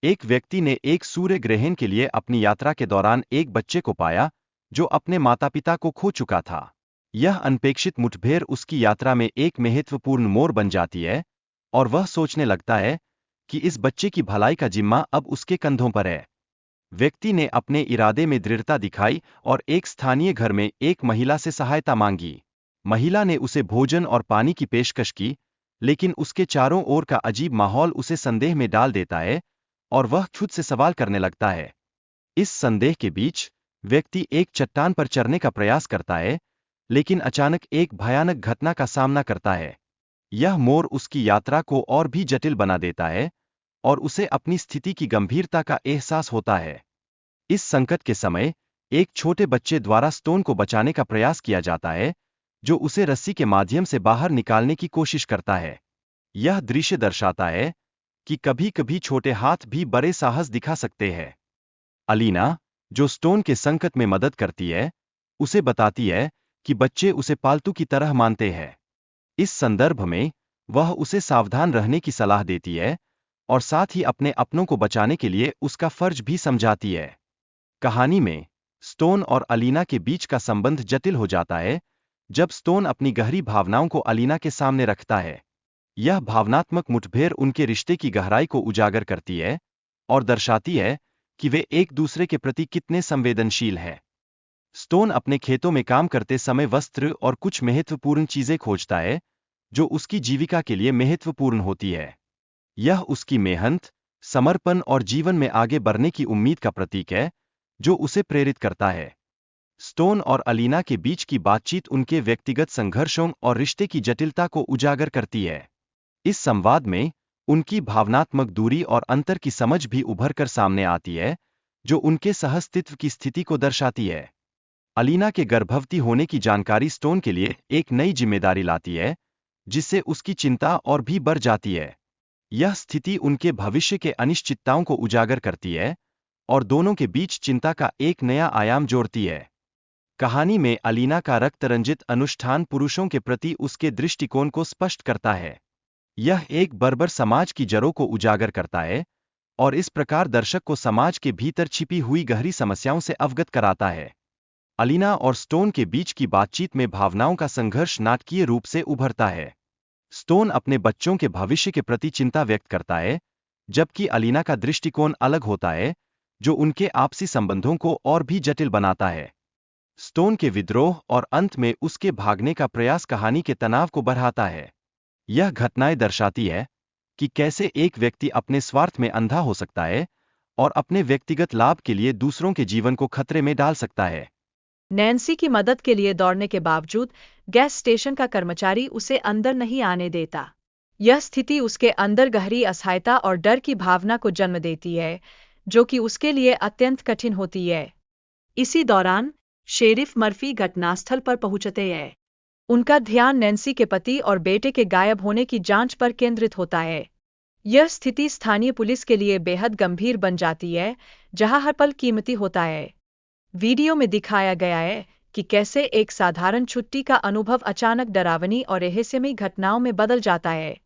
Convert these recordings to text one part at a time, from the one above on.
एक व्यक्ति ने एक सूर्य ग्रहण के लिए अपनी यात्रा के दौरान एक बच्चे को पाया जो अपने माता पिता को खो चुका था। यह अनपेक्षित मुठभेड़ उसकी यात्रा में एक महत्वपूर्ण मोड़ बन जाती है और वह सोचने लगता है कि इस बच्चे की भलाई का जिम्मा अब उसके कंधों पर है। व्यक्ति ने अपने इरादे में दृढ़ता दिखाई और एक स्थानीय घर में एक महिला से सहायता मांगी। महिला ने उसे भोजन और पानी की पेशकश की, लेकिन उसके चारों ओर का अजीब माहौल उसे संदेह में डाल देता है और वह खुद से सवाल करने लगता है। इस संदेह के बीच व्यक्ति एक चट्टान पर चढ़ने का प्रयास करता है, लेकिन अचानक एक भयानक घटना का सामना करता है। यह मोड़ उसकी यात्रा को और भी जटिल बना देता है और उसे अपनी स्थिति की गंभीरता का एहसास होता है। इस संकट के समय एक छोटे बच्चे द्वारा स्टोन को बचाने का प्रयास किया जाता है, जो उसे रस्सी के माध्यम से बाहर निकालने की कोशिश करता है। यह दृश्य दर्शाता है कि कभी-कभी छोटे हाथ भी बड़े साहस दिखा सकते हैं। अलीना, जो स्टोन के संकट में मदद करती है, उसे बताती है कि बच्चे उसे पालतू की तरह मानते हैं। इस संदर्भ में वह उसे सावधान रहने की सलाह देती है और साथ ही अपने अपनों को बचाने के लिए उसका फर्ज भी समझाती है। कहानी में स्टोन और अलीना के बीच का संबंध जटिल हो जाता है जब स्टोन अपनी गहरी भावनाओं को अलीना के सामने रखता है। यह भावनात्मक मुठभेड़ उनके रिश्ते की गहराई को उजागर करती है और दर्शाती है कि वे एक दूसरे के प्रति कितने संवेदनशील हैं। स्टोन अपने खेतों में काम करते समय वस्त्र और कुछ महत्वपूर्ण चीजें खोजता है जो उसकी जीविका के लिए महत्वपूर्ण होती है। यह उसकी मेहनत, समर्पण और जीवन में आगे बढ़ने की उम्मीद का प्रतीक है जो उसे प्रेरित करता है। स्टोन और अलीना के बीच की बातचीत उनके व्यक्तिगत संघर्षों और रिश्ते की जटिलता को उजागर करती है। इस संवाद में उनकी भावनात्मक दूरी और अंतर की समझ भी उभर कर सामने आती है, जो उनके सहअस्तित्व की स्थिति को दर्शाती है। अलीना के गर्भवती होने की जानकारी स्टोन के लिए एक नई जिम्मेदारी लाती है, जिससे उसकी चिंता और भी बढ़ जाती है। यह स्थिति उनके भविष्य के अनिश्चितताओं को उजागर करती है और दोनों के बीच चिंता का एक नया आयाम जोड़ती है। कहानी में अलीना का रक्त-रंजित अनुष्ठान पुरुषों के प्रति उसके दृष्टिकोण को स्पष्ट करता है। यह एक बर्बर समाज की जड़ों को उजागर करता है और इस प्रकार दर्शक को समाज के भीतर छिपी हुई गहरी समस्याओं से अवगत कराता है। अलीना और स्टोन के बीच की बातचीत में भावनाओं का संघर्ष नाटकीय रूप से उभरता है। स्टोन अपने बच्चों के भविष्य के प्रति चिंता व्यक्त करता है, जबकि अलीना का दृष्टिकोण अलग होता है, जो उनके आपसी संबंधों को और भी जटिल बनाता है। स्टोन के विद्रोह और अंत में उसके भागने का प्रयास कहानी के तनाव को बढ़ाता है। यह घटनाएं दर्शाती है कि कैसे एक व्यक्ति अपने स्वार्थ में अंधा हो सकता है और अपने व्यक्तिगत लाभ के लिए दूसरों के जीवन को खतरे में डाल सकता है। नैन्सी की मदद के लिए दौड़ने के बावजूद गैस स्टेशन का कर्मचारी उसे अंदर नहीं आने देता। यह स्थिति उसके अंदर गहरी असहायता और डर की भावना को जन्म देती है, जो कि उसके लिए अत्यंत कठिन होती है। इसी दौरान शेरिफ मर्फी घटनास्थल पर पहुंचते हैं। उनका ध्यान नैन्सी के पति और बेटे के गायब होने की जांच पर केंद्रित होता है। यह स्थिति स्थानीय पुलिस के लिए बेहद गंभीर बन जाती है, जहां हर पल कीमती होता है। वीडियो में दिखाया गया है कि कैसे एक साधारण छुट्टी का अनुभव अचानक डरावनी और रहस्यमयी घटनाओं में बदल जाता है।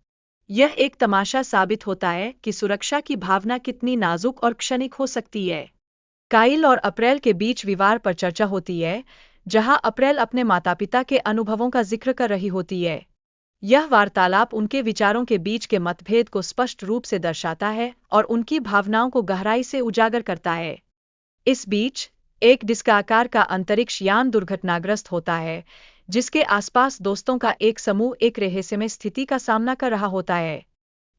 यह एक तमाशा साबित होता है कि सुरक्षा की भावना कितनी नाजुक और क्षणिक हो सकती है। काइल और अप्रैल के बीच विवाद पर चर्चा होती है, जहां अप्रैल अपने माता-पिता के अनुभवों का जिक्र कर रही होती है। यह वार्तालाप उनके विचारों के बीच के मतभेद को स्पष्ट रूप से दर्शाता है और उनकी भावनाओं को गहराई से उजागर करता है। इस बीच एक डिस्काकार का अंतरिक्ष यान दुर्घटनाग्रस्त होता है, जिसके आसपास दोस्तों का एक समूह एक रहस्यमय स्थिति का सामना कर रहा होता है।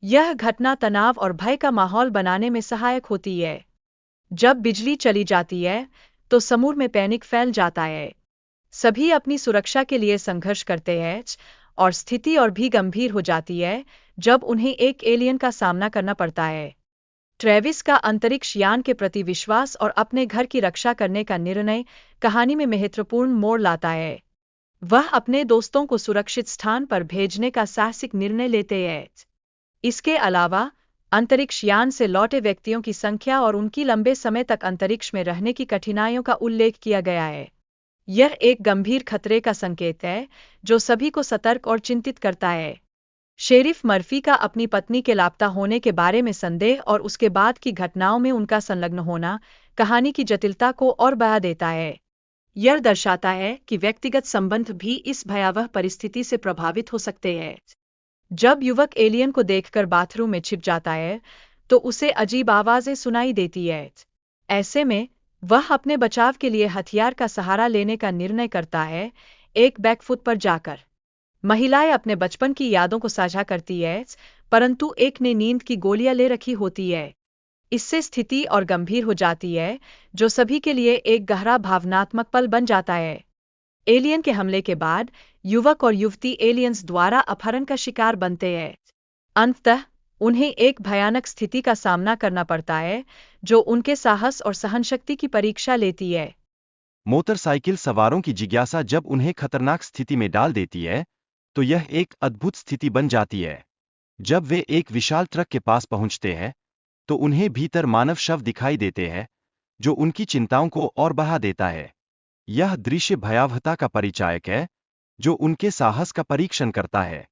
यह घटना तनाव और भय का माहौल बनाने में सहायक होती है। जब बिजली चली जाती है, तो समूह में पैनिक फैल जाता है। सभी अपनी सुरक्षा के लिए संघर्ष करते हैं और स्थिति और भी गंभीर हो जाती है जब उन्हें एक एलियन का सामना करना पड़ता है। ट्रेविस का अंतरिक्ष यान के प्रति विश्वास और अपने घर की रक्षा करने का निर्णय कहानी में महत्वपूर्ण मोड़ लाता है। वह अपने दोस्तों को सुरक्षित स्थान पर भेजने का साहसिक निर्णय लेते हैं। इसके अलावा अंतरिक्ष यान से लौटे व्यक्तियों की संख्या और उनकी लंबे समय तक अंतरिक्ष में रहने की कठिनाइयों का उल्लेख किया गया है। यह एक गंभीर खतरे का संकेत है, जो सभी को सतर्क और चिंतित करता है। शेरिफ मर्फी का अपनी पत्नी के लापता होने के बारे में संदेह और उसके बाद की घटनाओं में उनका संलग्न होना कहानी की जटिलता को और बढ़ा देता है। यह दर्शाता है कि व्यक्तिगत संबंध भी इस भयावह परिस्थिति से प्रभावित हो सकते हैं। जब युवक एलियन को देखकर बाथरूम में छिप जाता है, तो उसे अजीब आवाजें सुनाई देती है। ऐसे में वह अपने बचाव के लिए हथियार का सहारा लेने का निर्णय करता है, एक बैकफुट पर जाकर। महिलाएं अपने बचपन की यादों को साझा करती है, परंतु एक ने नींद की गोलियां ले रखी होती है। इससे स्थिति और गंभीर हो जाती है, जो सभी के लिए एक गहरा भावनात्मक पल बन जाता है। एलियन के हमले के बाद युवक और युवती एलियंस द्वारा अपहरण का शिकार बनते हैं। अंततः उन्हें एक भयानक स्थिति का सामना करना पड़ता है, जो उनके साहस और सहनशक्ति की परीक्षा लेती है। मोटरसाइकिल सवारों की जिज्ञासा जब उन्हें खतरनाक स्थिति में डाल देती है, तो यह एक अद्भुत स्थिति बन जाती है। जब वे एक विशाल ट्रक के पास पहुंचते हैं, तो उन्हें भीतर मानव शव दिखाई देते हैं, जो उनकी चिंताओं को और बढ़ा देता है। यह दृश्य भयावहता का परिचायक है, जो उनके साहस का परीक्षण करता है।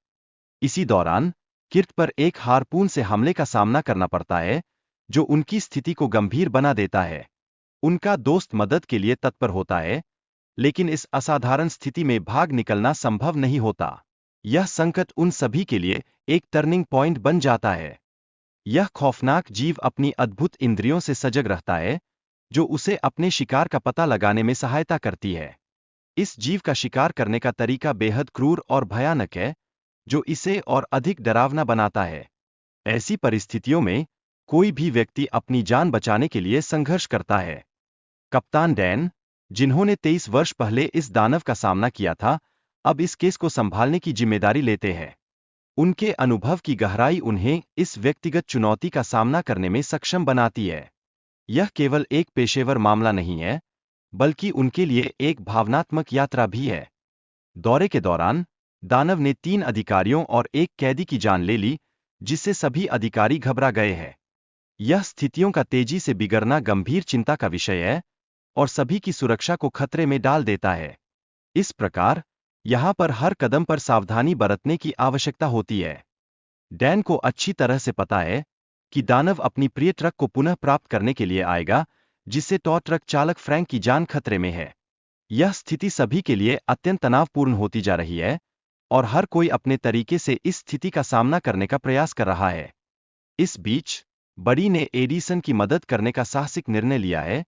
इसी दौरान किर्त पर एक हार्पून से हमले का सामना करना पड़ता है, जो उनकी स्थिति को गंभीर बना देता है। उनका दोस्त मदद के लिए तत्पर होता है, लेकिन इस असाधारण स्थिति में भाग निकलना संभव नहीं होता। यह संकट उन सभी के लिए एक टर्निंग पॉइंट बन जाता है। यह खौफनाक जीव अपनी अद्भुत इंद्रियों से सजग रहता है, जो उसे अपने शिकार का पता लगाने में सहायता करती है। इस जीव का शिकार करने का तरीका बेहद क्रूर और भयानक है, जो इसे और अधिक डरावना बनाता है। ऐसी परिस्थितियों में कोई भी व्यक्ति अपनी जान बचाने के लिए संघर्ष करता है। कप्तान डैन, जिन्होंने 23 वर्ष पहले इस दानव का सामना किया था, अब इस केस को संभालने की जिम्मेदारी लेते हैं। उनके अनुभव की गहराई उन्हें इस व्यक्तिगत चुनौती का सामना करने में सक्षम बनाती है। यह केवल एक पेशेवर मामला नहीं है, बल्कि उनके लिए एक भावनात्मक यात्रा भी है। दौरे के दौरान दानव ने 3 अधिकारियों और एक कैदी की जान ले ली, जिससे सभी अधिकारी घबरा गए हैं। यह स्थितियों का तेजी से बिगड़ना गंभीर चिंता का विषय है और सभी की सुरक्षा को खतरे में डाल देता है। इस प्रकार यहाँ पर हर कदम पर सावधानी बरतने की आवश्यकता होती है। डैन को अच्छी तरह से पता है कि दानव अपनी प्रिय ट्रक को पुनः प्राप्त करने के लिए आएगा, जिससे टॉ ट्रक चालक फ्रैंक की जान खतरे में है। यह स्थिति सभी के लिए अत्यंत तनावपूर्ण होती जा रही है और हर कोई अपने तरीके से इस स्थिति का सामना करने का प्रयास कर रहा है। इस बीच बडी ने एडिसन की मदद करने का साहसिक निर्णय लिया है,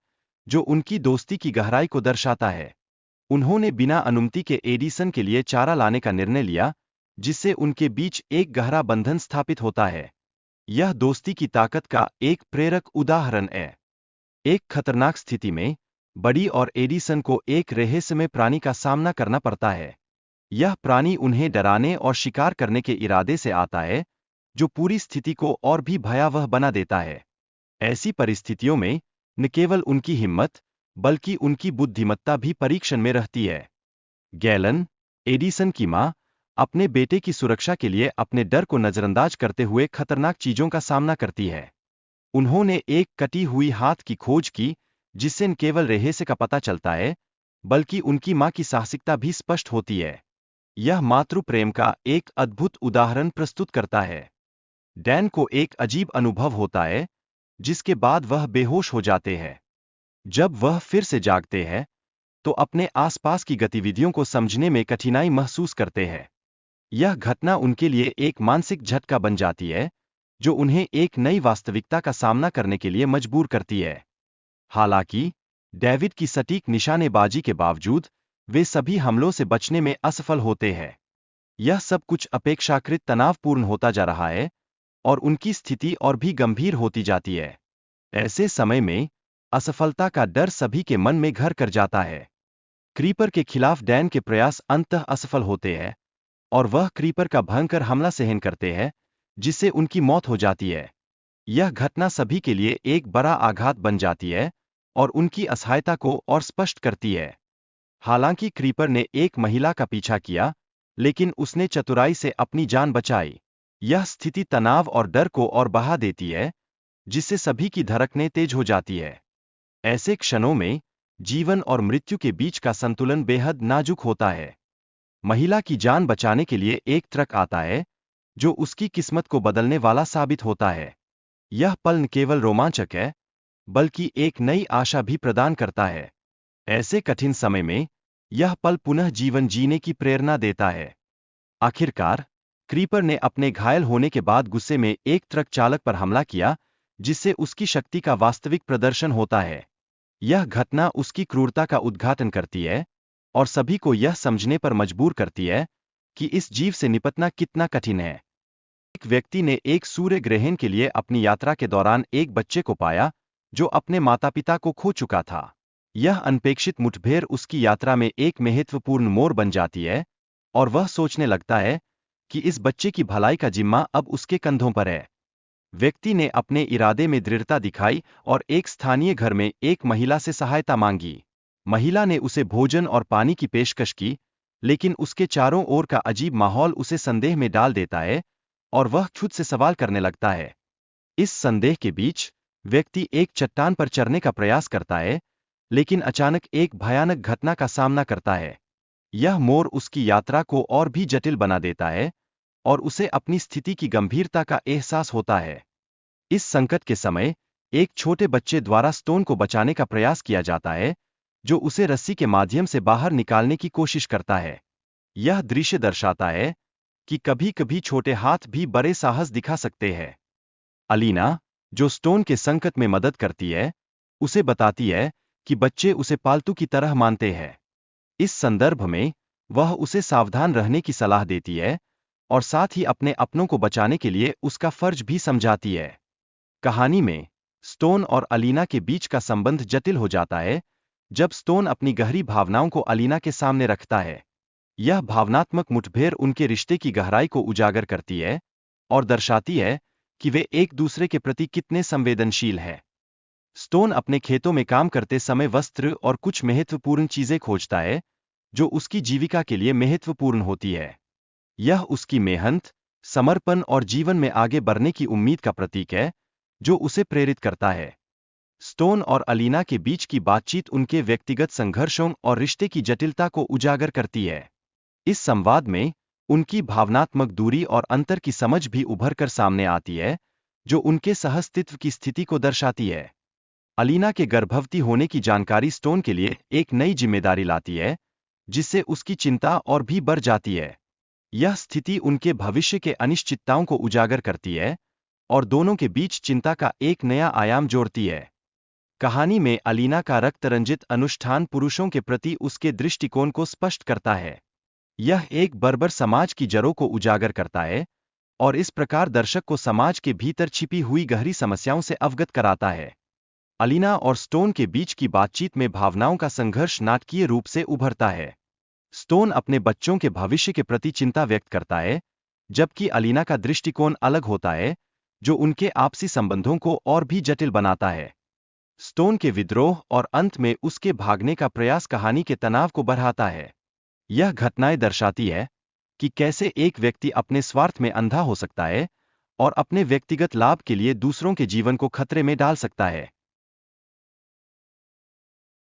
जो उनकी दोस्ती की गहराई को दर्शाता है। उन्होंने बिना अनुमति के एडिसन के लिए चारा लाने का निर्णय लिया, जिससे उनके बीच एक गहरा बंधन स्थापित होता है। यह दोस्ती की ताकत का एक प्रेरक उदाहरण है। एक खतरनाक स्थिति में बडी और एडिसन को एक रहस्यमय प्राणी का सामना करना पड़ता है। यह प्राणी उन्हें डराने और शिकार करने के इरादे से आता है, जो पूरी स्थिति को और भी भयावह बना देता है। ऐसी परिस्थितियों में न केवल उनकी हिम्मत, बल्कि उनकी बुद्धिमत्ता भी परीक्षण में रहती है। गैलन, एडिसन की मां, अपने बेटे की सुरक्षा के लिए अपने डर को नजरअंदाज करते हुए खतरनाक चीजों का सामना करती है। उन्होंने एक कटी हुई हाथ की खोज की, जिससे न केवल रहस्य का पता चलता है, बल्कि उनकी मां की साहसिकता भी स्पष्ट होती है। यह मातृ प्रेम का एक अद्भुत उदाहरण प्रस्तुत करता है। डैन को एक अजीब अनुभव होता है, जिसके बाद वह बेहोश हो जाते हैं। जब वह फिर से जागते हैं, तो अपने आसपास की गतिविधियों को समझने में कठिनाई महसूस करते हैं। यह घटना उनके लिए एक मानसिक झटका बन जाती है, जो उन्हें एक नई वास्तविकता का सामना करने के लिए मजबूर करती है। हालांकि डेविड की सटीक निशानेबाजी के बावजूद वे सभी हमलों से बचने में असफल होते हैं। यह सब कुछ अपेक्षाकृत तनावपूर्ण होता जा रहा है और उनकी स्थिति और भी गंभीर होती जाती है। ऐसे समय में असफलता का डर सभी के मन में घर कर जाता है। क्रीपर के खिलाफ डैन के प्रयास अंततः असफल होते हैं और वह क्रीपर का भयंकर हमला सहन करते हैं, जिससे उनकी मौत हो जाती है। यह घटना सभी के लिए एक बड़ा आघात बन जाती है और उनकी असहायता को और स्पष्ट करती है। हालांकि क्रीपर ने एक महिला का पीछा किया, लेकिन उसने चतुराई से अपनी जान बचाई। यह स्थिति तनाव और डर को और बढ़ा देती है, जिससे सभी की धड़कनें तेज हो जाती है। ऐसे क्षणों में जीवन और मृत्यु के बीच का संतुलन बेहद नाजुक होता है। महिला की जान बचाने के लिए एक ट्रक आता है, जो उसकी किस्मत को बदलने वाला साबित होता है। यह पल न केवल रोमांचक है, बल्कि एक नई आशा भी प्रदान करता है। ऐसे कठिन समय में यह पल पुनः जीवन जीने की प्रेरणा देता है। आखिरकार, क्रीपर ने अपने घायल होने के बाद गुस्से में एक ट्रक चालक पर हमला किया, जिससे उसकी शक्ति का वास्तविक प्रदर्शन होता है। यह घटना उसकी क्रूरता का उद्घाटन करती है और सभी को यह समझने पर मजबूर करती है कि इस जीव से निपटना कितना कठिन है। एक व्यक्ति ने एक सूर्य ग्रहण के लिए अपनी यात्रा के दौरान एक बच्चे को पाया जो अपने माता पिता को खो चुका था। यह अनपेक्षित मुठभेड़ उसकी यात्रा में एक महत्वपूर्ण मोड़ बन जाती है और वह सोचने लगता है कि इस बच्चे की भलाई का जिम्मा अब उसके कंधों पर है। व्यक्ति ने अपने इरादे में दृढ़ता दिखाई और एक स्थानीय घर में एक महिला से सहायता मांगी। महिला ने उसे भोजन और पानी की पेशकश की, लेकिन उसके चारों ओर का अजीब माहौल उसे संदेह में डाल देता है और वह खुद से सवाल करने लगता है। इस संदेह के बीच व्यक्ति एक चट्टान पर चढ़ने का प्रयास करता है, लेकिन अचानक एक भयानक घटना का सामना करता है। यह मोड़ उसकी यात्रा को और भी जटिल बना देता है और उसे अपनी स्थिति की गंभीरता का एहसास होता है। इस संकट के समय एक छोटे बच्चे द्वारा स्टोन को बचाने का प्रयास किया जाता है, जो उसे रस्सी के माध्यम से बाहर निकालने की कोशिश करता है। यह दृश्य दर्शाता है कि कभी-कभी छोटे हाथ भी बड़े साहस दिखा सकते हैं। अलीना, जो स्टोन के संकट में मदद करती है, उसे बताती है कि बच्चे उसे पालतू की तरह मानते हैं। इस संदर्भ में वह उसे सावधान रहने की सलाह देती है और साथ ही अपने अपनों को बचाने के लिए उसका फर्ज भी समझाती है। कहानी में स्टोन और अलीना के बीच का संबंध जटिल हो जाता है जब स्टोन अपनी गहरी भावनाओं को अलीना के सामने रखता है। यह भावनात्मक मुठभेड़ उनके रिश्ते की गहराई को उजागर करती है और दर्शाती है कि वे एक दूसरे के प्रति कितने संवेदनशील हैं। स्टोन अपने खेतों में काम करते समय वस्त्र और कुछ महत्वपूर्ण चीजें खोजता है, जो उसकी जीविका के लिए महत्वपूर्ण होती है। यह उसकी मेहनत, समर्पण और जीवन में आगे बढ़ने की उम्मीद का प्रतीक है, जो उसे प्रेरित करता है। स्टोन और अलीना के बीच की बातचीत उनके व्यक्तिगत संघर्षों और रिश्ते की जटिलता को उजागर करती है। इस संवाद में उनकी भावनात्मक दूरी और अंतर की समझ भी उभर कर सामने आती है, जो उनके सहअस्तित्व की स्थिति को दर्शाती है। अलीना के गर्भवती होने की जानकारी स्टोन के लिए एक नई जिम्मेदारी लाती है, जिससे उसकी चिंता और भी बढ़ जाती है। यह स्थिति उनके भविष्य के अनिश्चितताओं को उजागर करती है और दोनों के बीच चिंता का एक नया आयाम जोड़ती है। कहानी में अलीना का रक्तरंजित अनुष्ठान पुरुषों के प्रति उसके दृष्टिकोण को स्पष्ट करता है। यह एक बर्बर समाज की जड़ों को उजागर करता है और इस प्रकार दर्शक को समाज के भीतर छिपी हुई गहरी समस्याओं से अवगत कराता है। अलीना और स्टोन के बीच की बातचीत में भावनाओं का संघर्ष नाटकीय रूप से उभरता है। स्टोन अपने बच्चों के भविष्य के प्रति चिंता व्यक्त करता है, जबकि अलीना का दृष्टिकोण अलग होता है, जो उनके आपसी संबंधों को और भी जटिल बनाता है। स्टोन के विद्रोह और अंत में उसके भागने का प्रयास कहानी के तनाव को बढ़ाता है। यह घटनाएं दर्शाती है कि कैसे एक व्यक्ति अपने स्वार्थ में अंधा हो सकता है और अपने व्यक्तिगत लाभ के लिए दूसरों के जीवन को खतरे में डाल सकता है।